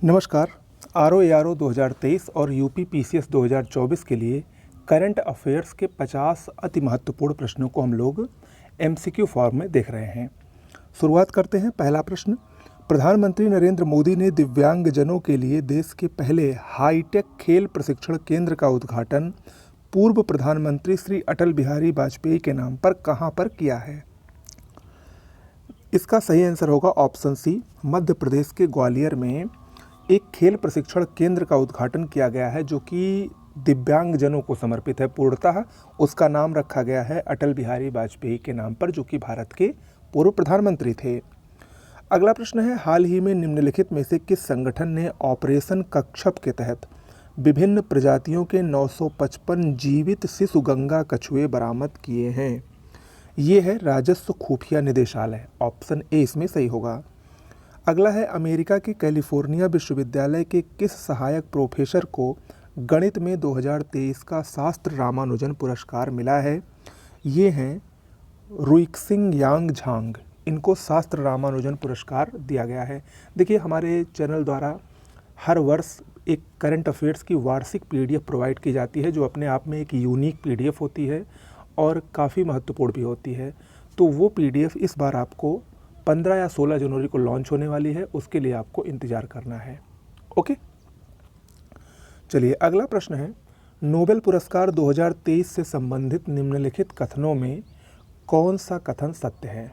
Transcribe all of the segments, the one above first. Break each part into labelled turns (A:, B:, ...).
A: नमस्कार। ROARO 2023 और UPPCS 2024 के लिए करंट अफेयर्स के 50 अति महत्वपूर्ण प्रश्नों को हम लोग MCQ फॉर्म में देख रहे हैं। शुरुआत करते हैं। पहला प्रश्न, प्रधानमंत्री नरेंद्र मोदी ने दिव्यांगजनों के लिए देश के पहले हाईटेक खेल प्रशिक्षण केंद्र का उद्घाटन पूर्व प्रधानमंत्री श्री अटल बिहारी वाजपेयी के नाम पर कहाँ पर किया है? इसका सही आंसर होगा ऑप्शन सी, मध्य प्रदेश के ग्वालियर में एक खेल प्रशिक्षण केंद्र का उद्घाटन किया गया है जो कि दिव्यांगजनों को समर्पित है। पूर्णतः उसका नाम रखा गया है अटल बिहारी वाजपेयी के नाम पर, जो कि भारत के पूर्व प्रधानमंत्री थे। अगला प्रश्न है, हाल ही में निम्नलिखित में से किस संगठन ने ऑपरेशन कक्षप के तहत विभिन्न प्रजातियों के 955 जीवित शिशु गंगा कछुए बरामद किए हैं? ये है राजस्व खुफिया निदेशालय। ऑप्शन ए इसमें सही होगा। अगला है, अमेरिका के कैलिफोर्निया विश्वविद्यालय के किस सहायक प्रोफेसर को गणित में 2023 का शास्त्र रामानुजन पुरस्कार मिला है? ये हैं रुइक्सिंग यांग झांग। इनको शास्त्र रामानुजन पुरस्कार दिया गया है। देखिए, हमारे चैनल द्वारा हर वर्ष एक करंट अफेयर्स की वार्षिक PDF प्रोवाइड की जाती है, जो अपने आप में एक यूनिक PDF होती है और काफ़ी महत्वपूर्ण भी होती है। तो वो PDF इस बार आपको 15 या 16 जनवरी को लॉन्च होने वाली है, उसके लिए आपको इंतज़ार करना है। ओके, चलिए अगला प्रश्न है, नोबेल पुरस्कार 2023 से संबंधित निम्नलिखित कथनों में कौन सा कथन सत्य है?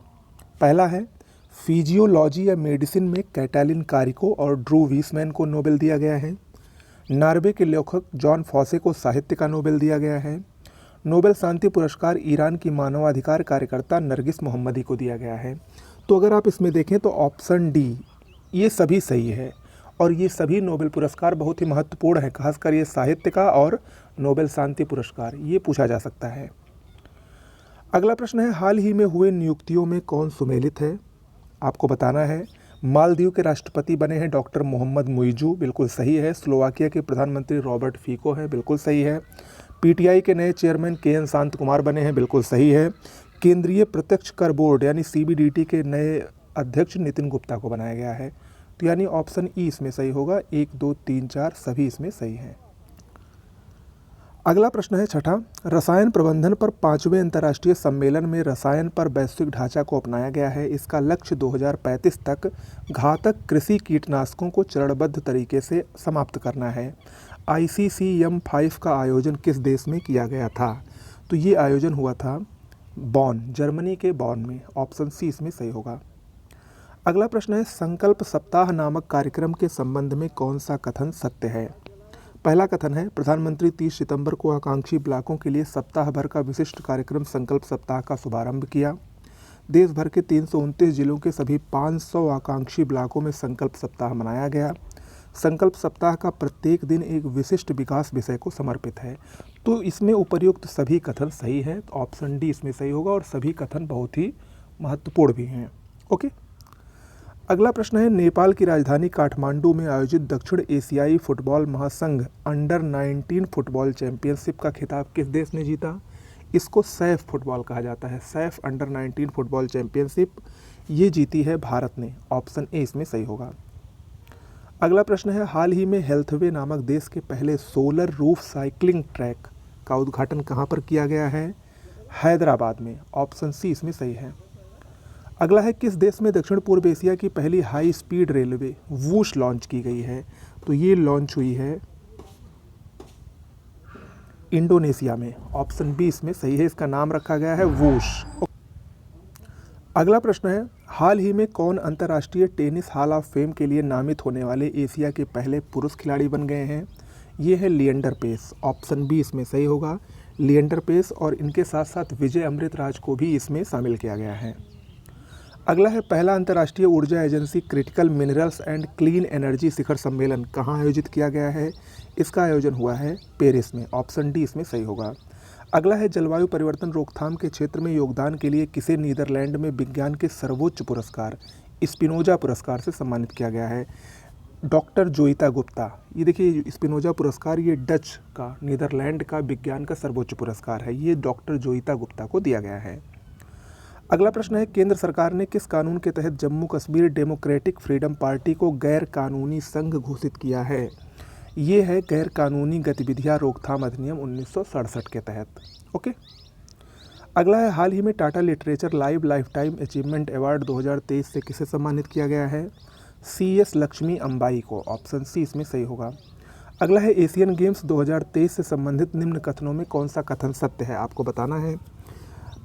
A: पहला है, फिजियोलॉजी या मेडिसिन में कैटालिन कारिको और ड्रू वीसमैन को नोबेल दिया गया है। नॉर्वे के लेखक जॉन फॉसे को साहित्य का नोबेल दिया गया है। नोबेल शांति पुरस्कार ईरान की मानवाधिकार कार्यकर्ता नरगिस मोहम्मदी को दिया गया है। तो अगर आप इसमें देखें तो ऑप्शन डी ये सभी सही है, और ये सभी नोबेल पुरस्कार बहुत ही महत्वपूर्ण है। खासकर ये साहित्य का और नोबेल शांति पुरस्कार ये पूछा जा सकता है। अगला प्रश्न है, हाल ही में हुए नियुक्तियों में कौन सुमेलित है? आपको बताना है। मालदीव के राष्ट्रपति बने हैं डॉक्टर मोहम्मद मुइजू, बिल्कुल सही है। स्लोवाकिया के प्रधानमंत्री रॉबर्ट फीको है, बिल्कुल सही है। PTI के नए चेयरमैन KN शांत कुमार बने हैं, बिल्कुल सही है। केंद्रीय प्रत्यक्ष कर बोर्ड यानी CBDT के नए अध्यक्ष नितिन गुप्ता को बनाया गया है। तो यानी ऑप्शन ई इसमें सही होगा। 1, 2, 3, 4 सभी इसमें सही हैं। अगला प्रश्न है छठा, रसायन प्रबंधन पर 5वें अंतर्राष्ट्रीय सम्मेलन में रसायन पर वैश्विक ढांचा को अपनाया गया है। इसका लक्ष्य 2035 तक घातक कृषि कीटनाशकों को चरणबद्ध तरीके से समाप्त करना है। ICCM5 का आयोजन किस देश में किया गया था? तो ये आयोजन हुआ था बॉन, जर्मनी के बॉन में। ऑप्शन सी इसमें सही होगा। अगला प्रश्न है, संकल्प सप्ताह नामक कार्यक्रम के संबंध में कौन सा कथन सत्य है? पहला कथन है, प्रधानमंत्री 30 सितंबर को आकांक्षी ब्लॉकों के लिए सप्ताह भर का विशिष्ट कार्यक्रम संकल्प सप्ताह का शुभारंभ किया। देश भर के 329 जिलों के सभी 500 आकांक्षी ब्लॉकों में संकल्प सप्ताह मनाया गया। संकल्प सप्ताह का प्रत्येक दिन एक विशिष्ट विकास विषय को समर्पित है। तो इसमें उपर्युक्त सभी कथन सही है। तो ऑप्शन डी इसमें सही होगा, और सभी कथन बहुत ही महत्वपूर्ण भी हैं। ओके, अगला प्रश्न है, नेपाल की राजधानी काठमांडू में आयोजित दक्षिण एशियाई फुटबॉल महासंघ अंडर 19 फुटबॉल चैंपियनशिप का खिताब किस देश ने जीता? इसको सैफ फुटबॉल कहा जाता है। सैफ अंडर 19 फुटबॉल चैंपियनशिप ये जीती है भारत ने। ऑप्शन ए इसमें सही होगा। अगला प्रश्न है, हाल ही में हेल्थवे नामक देश के पहले सोलर रूफ साइकिलिंग ट्रैक का उद्घाटन कहाँ पर किया गया है? हैदराबाद में। ऑप्शन सी इसमें सही है। अगला है, किस देश में दक्षिण पूर्व एशिया की पहली high speed railway whoosh launch की गई है? तो ये लॉन्च हुई है इंडोनेशिया में। ऑप्शन बी इसमें सही है, इसका नाम रखा गया है वूश। अगला प्रश्न है, हाल ही में कौन अंतर्राष्ट्रीय टेनिस हॉल ऑफ फेम के लिए नामित होने वाले एशिया के पहले पुरुष खिलाड़ी बन गए हैं? ये है लिएंडर पेस। ऑप्शन बी इसमें सही होगा, लिएंडर पेस। और इनके साथ साथ विजय अमृतराज को भी इसमें शामिल किया गया है। अगला है, पहला अंतर्राष्ट्रीय ऊर्जा agency critical minerals and clean energy शिखर सम्मेलन कहाँ आयोजित किया गया है? इसका आयोजन हुआ है पेरिस में। ऑप्शन डी इसमें सही होगा। अगला है, जलवायु परिवर्तन रोकथाम के क्षेत्र में योगदान के लिए किसे नीदरलैंड में विज्ञान के सर्वोच्च पुरस्कार स्पिनोजा पुरस्कार से सम्मानित किया गया है? डॉक्टर जोइता गुप्ता। ये देखिए, स्पिनोजा पुरस्कार ये डच का, नीदरलैंड का विज्ञान का सर्वोच्च पुरस्कार है। ये डॉक्टर जोइता गुप्ता को दिया गया है। अगला प्रश्न है, केंद्र सरकार ने किस कानून के तहत Jammu Kashmir democratic freedom party को गैर कानूनी संघ घोषित किया है? ये है गैर कानूनी गतिविधियां रोकथाम अधिनियम 1967 के तहत। ओके। अगला है, हाल ही में Tata literature life time achievement award 2023 से किसे सम्मानित किया गया है? CS लक्ष्मी अम्बाई को। ऑप्शन सी इसमें सही होगा। अगला है, एशियन गेम्स 2023 से संबंधित निम्न कथनों में कौन सा कथन सत्य है? आपको बताना है।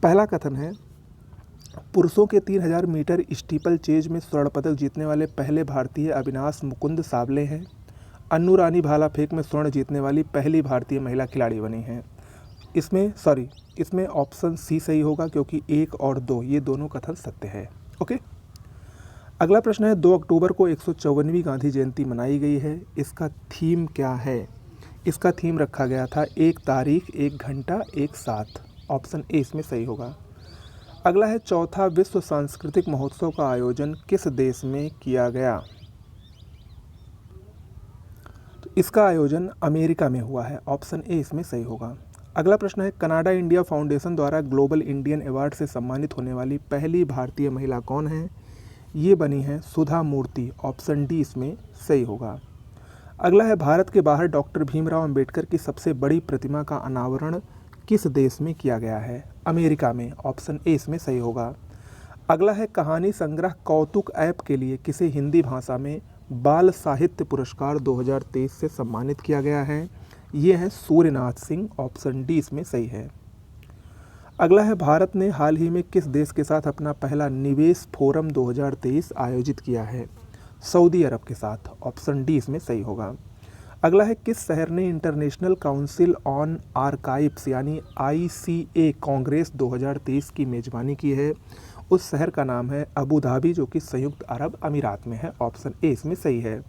A: पहला कथन है, पुरुषों के 3000 मीटर स्टीपल चेज में स्वर्ण पदक जीतने वाले पहले भारतीय अविनाश मुकुंद सावले हैं। अन्नू रानी भाला फेंक में स्वर्ण जीतने वाली पहली भारतीय महिला खिलाड़ी बनी हैं। इसमें ऑप्शन सी सही होगा, क्योंकि 1 और 2 ये दोनों कथन सत्य है। ओके। अगला प्रश्न है, 2 अक्टूबर को 154वीं गांधी जयंती मनाई गई है। इसका थीम क्या है? इसका थीम रखा गया था 1 तारीख 1 घंटा 1 साथ। ऑप्शन ए इसमें सही होगा। अगला है, चौथा विश्व सांस्कृतिक महोत्सव का आयोजन किस देश में किया गया? तो इसका आयोजन अमेरिका में हुआ है। ऑप्शन ए इसमें सही होगा। अगला प्रश्न है, कनाडा इंडिया फाउंडेशन द्वारा ग्लोबल इंडियन अवार्ड से सम्मानित होने वाली पहली भारतीय महिला कौन है? ये बनी है सुधा मूर्ति। ऑप्शन डी इसमें सही होगा। अगला है, भारत के बाहर डॉक्टर भीमराव अंबेडकर की सबसे बड़ी प्रतिमा का अनावरण किस देश में किया गया है? अमेरिका में। ऑप्शन ए इसमें सही होगा। अगला है, कहानी संग्रह कौतुक ऐप के लिए किसे हिंदी भाषा में बाल साहित्य पुरस्कार 2023 से सम्मानित किया गया है? ये है सूर्यनाथ सिंह। ऑप्शन डी इसमें सही है। अगला है, भारत ने हाल ही में किस देश के साथ अपना पहला निवेश फोरम 2023 आयोजित किया है? सऊदी अरब के साथ। ऑप्शन डी इसमें सही होगा। अगला है, किस शहर ने इंटरनेशनल काउंसिल ऑन आर्काइव्स यानी ICA कांग्रेस 2023 की मेजबानी की है? उस शहर का नाम है अबू धाबी, जो कि संयुक्त अरब अमीरात में है। ऑप्शन ए इसमें सही है।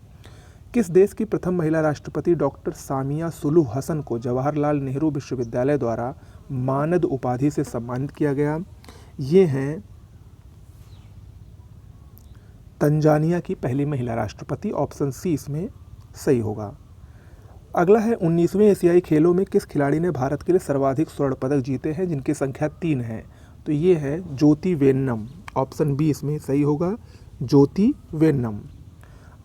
A: किस देश की प्रथम महिला राष्ट्रपति डॉक्टर सामिया सुलूह हसन को जवाहरलाल नेहरू विश्वविद्यालय द्वारा मानद उपाधि से सम्मानित किया गया? ये हैं तंजानिया की पहली महिला राष्ट्रपति। ऑप्शन सी इसमें सही होगा। अगला है, 19वें एशियाई खेलों में किस खिलाड़ी ने भारत के लिए सर्वाधिक स्वर्ण पदक जीते हैं, जिनकी संख्या 3 है? तो ये है ज्योति वेन्नम। ऑप्शन बी इसमें सही होगा, ज्योति वेन्नम।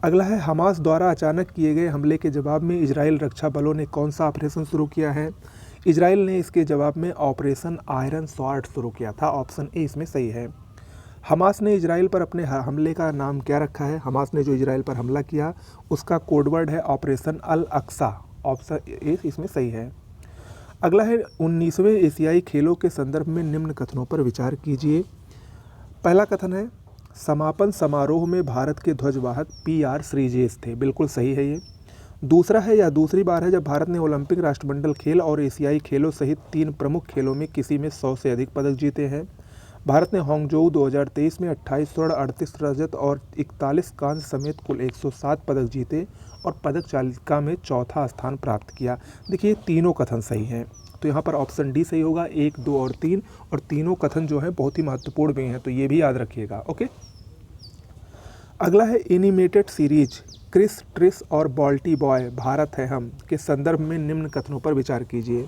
A: अगला है, हमास द्वारा अचानक किए गए हमले के जवाब में इजराइल रक्षा बलों ने कौन सा ऑपरेशन शुरू किया है? इजराइल ने इसके जवाब में ऑपरेशन आयरन स्वॉर्ड शुरू किया था। ऑप्शन ए इसमें सही है। हमास ने इजराइल पर अपने हमले का नाम क्या रखा है? हमास ने जो इजराइल पर हमला किया उसका कोडवर्ड है operation Al Aqsa. Option A इसमें सही है। अगला है, 19वें एशियाई खेलों के संदर्भ में निम्न कथनों पर विचार कीजिए। पहला कथन है, समापन समारोह में भारत के ध्वजवाहक PR श्रीजेश थे। बिल्कुल सही है ये। दूसरा है, यह दूसरी बार है जब भारत ने ओलंपिक राष्ट्रमंडल खेल और एशियाई खेलों सहित 3 प्रमुख खेलों में किसी में 100 से अधिक पदक जीते हैं। भारत ने हांगझोऊ 2023 में 28 स्वर्ण 38 रजत और 41 कांस्य समेत कुल 107 पदक जीते और पदक तालिका में चौथा स्थान प्राप्त किया। देखिए, तीनों कथन सही हैं, तो यहाँ पर ऑप्शन डी सही होगा। 1, 2 और 3, और तीनों कथन जो है बहुत ही महत्वपूर्ण भी हैं, तो ये भी याद रखिएगा। ओके। अगला है, एनिमेटेड सीरीज क्रिस ट्रिस और बॉल्टी बॉय भारत है हम के संदर्भ में निम्न कथनों पर विचार कीजिए।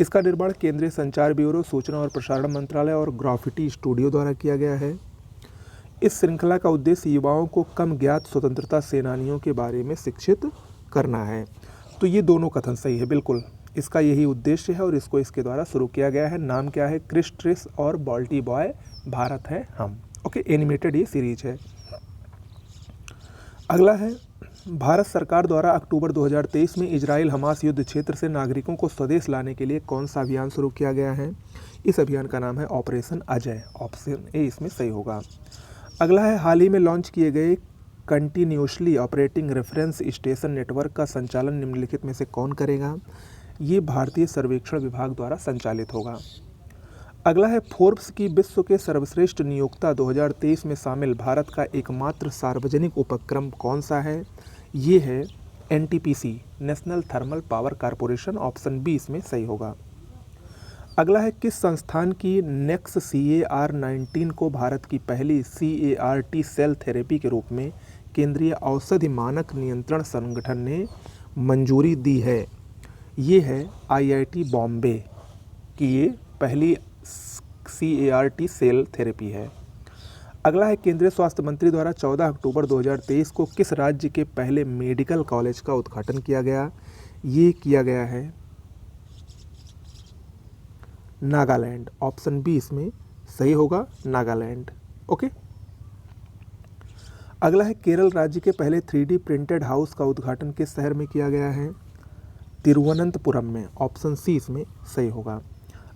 A: इसका निर्माण केंद्रीय संचार ब्यूरो, सूचना और प्रसारण मंत्रालय और ग्राफिटी स्टूडियो द्वारा किया गया है। इस श्रृंखला का उद्देश्य युवाओं को कम ज्ञात स्वतंत्रता सेनानियों के बारे में शिक्षित करना है। तो ये दोनों कथन सही है, बिल्कुल इसका यही उद्देश्य है और इसको इसके द्वारा शुरू किया गया है। नाम क्या है? क्रिस ट्रिस और बॉल्टी बॉय भारत है हम। ओके, एनिमेटेड ये सीरीज है। अगला है, भारत सरकार द्वारा अक्टूबर 2023 में इजराइल हमास युद्ध क्षेत्र से नागरिकों को स्वदेश लाने के लिए कौन सा अभियान शुरू किया गया है? इस अभियान का नाम है ऑपरेशन अजय। ऑप्शन ए इसमें सही होगा। अगला है, हाल ही में लॉन्च किए गए continuously operating reference station network का संचालन निम्नलिखित में से कौन करेगा? ये भारतीय सर्वेक्षण विभाग द्वारा संचालित होगा। अगला है, फोर्ब्स की विश्व के सर्वश्रेष्ठ नियोक्ता 2023 में शामिल भारत का एकमात्र सार्वजनिक उपक्रम कौन सा है? ये है NTPC, National Thermal Power Corporation. Option B इसमें सही होगा। अगला है, किस संस्थान की नेक्स CAR-19 को भारत की पहली CAR-T सेल थेरेपी के रूप में केंद्रीय औषधि मानक नियंत्रण संगठन ने मंजूरी दी है? ये है IIT बॉम्बे की ये पहली CAR-T सेल थेरेपी है। अगला है केंद्रीय स्वास्थ्य मंत्री द्वारा 14 अक्टूबर 2023 को किस राज्य के पहले मेडिकल कॉलेज का उद्घाटन किया गया? ये किया गया है नागालैंड। ऑप्शन बी इसमें सही होगा, नागालैंड। ओके। अगला है केरल राज्य के पहले 3D प्रिंटेड हाउस का उद्घाटन किस शहर में किया गया है? तिरुवनंतपुरम में। ऑप्शन सी इसमें सही होगा।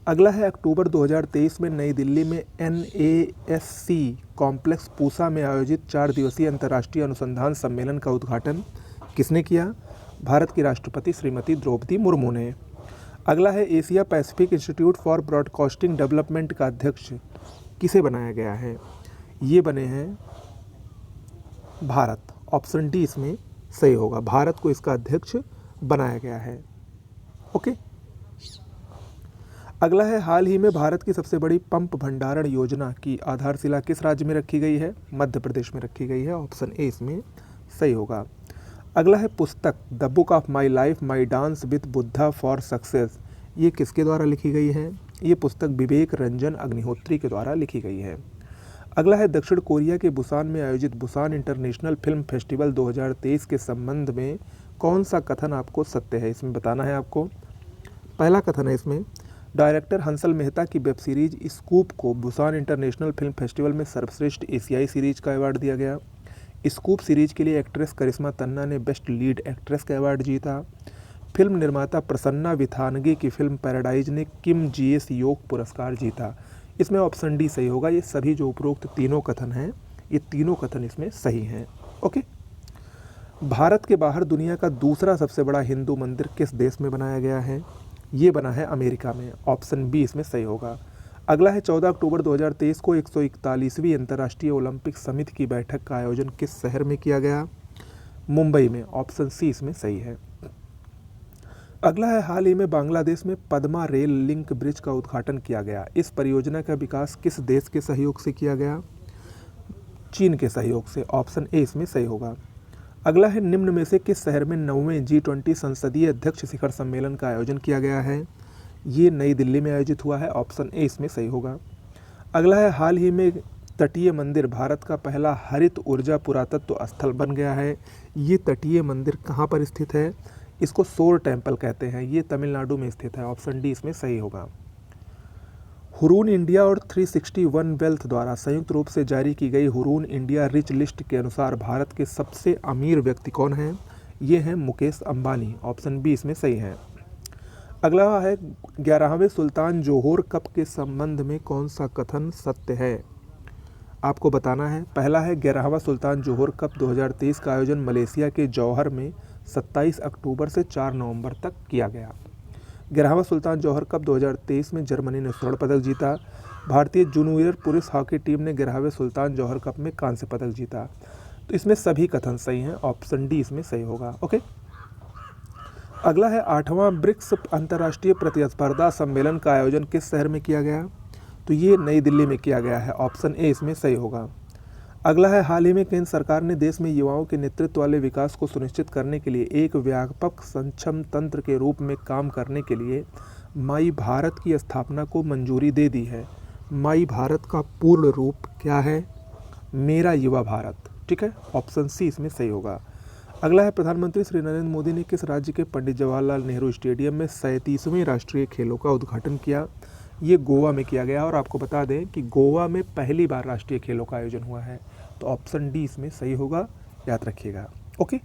A: अगला है अक्टूबर 2023 में नई दिल्ली में NASC कॉम्प्लेक्स पूसा में आयोजित 4 दिवसीय अंतर्राष्ट्रीय अनुसंधान सम्मेलन का उद्घाटन किसने किया? भारत की राष्ट्रपति श्रीमती द्रौपदी मुर्मू ने। अगला है Asia Pacific institute for broadcasting development का अध्यक्ष किसे बनाया गया है? ये बने हैं भारत। ऑप्शन डी इसमें सही होगा, भारत को इसका अध्यक्ष बनाया गया है। ओके। अगला है हाल ही में भारत की सबसे बड़ी पंप भंडारण योजना की आधारशिला किस राज्य में रखी गई है? मध्य प्रदेश में रखी गई है। ऑप्शन ए इसमें सही होगा। अगला है पुस्तक the book of my life my dance with Buddha for success, ये किसके द्वारा लिखी गई है? ये पुस्तक विवेक रंजन अग्निहोत्री के द्वारा लिखी गई है। अगला है दक्षिण कोरिया के बुसान में आयोजित बुसान इंटरनेशनल फिल्म फेस्टिवल 2023 के संबंध में कौन सा कथन आपको सत्य है? इसमें बताना है आपको। पहला कथन है इसमें, डायरेक्टर हंसल मेहता की वेब सीरीज स्कूप को बुसान इंटरनेशनल फिल्म फेस्टिवल में सर्वश्रेष्ठ एशियाई सीरीज का अवार्ड दिया गया। स्कूप सीरीज के लिए एक्ट्रेस करिश्मा तन्ना ने बेस्ट लीड एक्ट्रेस का अवार्ड जीता। फिल्म निर्माता प्रसन्ना विथानगे की फिल्म पैराडाइज ने किम GS योग पुरस्कार जीता। इसमें ऑप्शन डी सही होगा। ये सभी जो उपरोक्त तीनों कथन हैं, ये तीनों कथन इसमें सही हैं। ओके। भारत के बाहर दुनिया का दूसरा सबसे बड़ा हिंदू मंदिर किस देश में बनाया गया है? ये बना है अमेरिका में। ऑप्शन बी इसमें सही होगा। अगला है 14 अक्टूबर 2023 को 141वीं अंतर्राष्ट्रीय ओलंपिक समिति की बैठक का आयोजन किस शहर में किया गया? मुंबई में। ऑप्शन सी इसमें सही है। अगला है हाल ही में बांग्लादेश में पद्मा रेल लिंक ब्रिज का उद्घाटन किया गया। इस परियोजना का विकास किस देश के सहयोग से किया गया? चीन के सहयोग से। ऑप्शन ए इसमें सही होगा। अगला है निम्न में से किस शहर में 9वें G20 संसदीय अध्यक्ष शिखर सम्मेलन का आयोजन किया गया है? ये नई दिल्ली में आयोजित हुआ है। ऑप्शन ए इसमें सही होगा। अगला है हाल ही में तटीय मंदिर भारत का पहला हरित ऊर्जा पुरातत्व स्थल बन गया है। ये तटीय मंदिर कहाँ पर स्थित है? इसको सोर टेम्पल कहते हैं। ये तमिलनाडु में स्थित है। ऑप्शन डी इसमें सही होगा। हुरून इंडिया और 361 वेल्थ द्वारा संयुक्त रूप से जारी की गई हुरून इंडिया रिच लिस्ट के अनुसार भारत के सबसे अमीर व्यक्ति कौन हैं? ये हैं मुकेश अंबानी। ऑप्शन बी इसमें सही है। अगला है 11वें सुल्तान जोहोर कप के संबंध में कौन सा कथन सत्य है? आपको बताना है। पहला है 11वां सुल्तान जोहोर कप 2023 का आयोजन मलेशिया के जौहर में 27 अक्टूबर से 4 नवंबर तक किया गया। 11वां सुल्तान जौहर कप 2023 में जर्मनी ने स्वर्ण पदक जीता। भारतीय जूनियर पुरुष हॉकी टीम ने 11वें सुल्तान जौहर कप में कांस्य पदक जीता। तो इसमें सभी कथन सही हैं। ऑप्शन डी इसमें सही होगा। ओके। अगला है 8वां ब्रिक्स अंतर्राष्ट्रीय प्रतिस्पर्धा सम्मेलन का आयोजन किस शहर में किया गया? तो ये नई दिल्ली में किया गया है। ऑप्शन ए इसमें सही होगा। अगला है हाल ही में केंद्र सरकार ने देश में युवाओं के नेतृत्व वाले विकास को सुनिश्चित करने के लिए एक व्यापक सक्षम तंत्र के रूप में काम करने के लिए माई भारत की स्थापना को मंजूरी दे दी है। माई भारत का पूर्ण रूप क्या है? मेरा युवा भारत। ठीक है। ऑप्शन सी इसमें सही होगा। अगला है प्रधानमंत्री श्री नरेंद्र मोदी ने किस राज्य के पंडित जवाहरलाल नेहरू स्टेडियम में 37वें राष्ट्रीय खेलों का उद्घाटन किया? ये गोवा में किया गया। और आपको बता दें कि गोवा में पहली बार राष्ट्रीय खेलों का आयोजन हुआ है। तो ऑप्शन डी इसमें सही होगा, याद रखिएगा। ओके।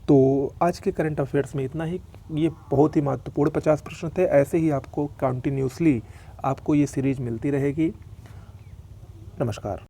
A: तो आज के करंट अफेयर्स में इतना ही। ये बहुत ही महत्वपूर्ण 50 प्रश्न थे। ऐसे ही आपको कंटिन्यूसली आपको ये सीरीज मिलती रहेगी। नमस्कार।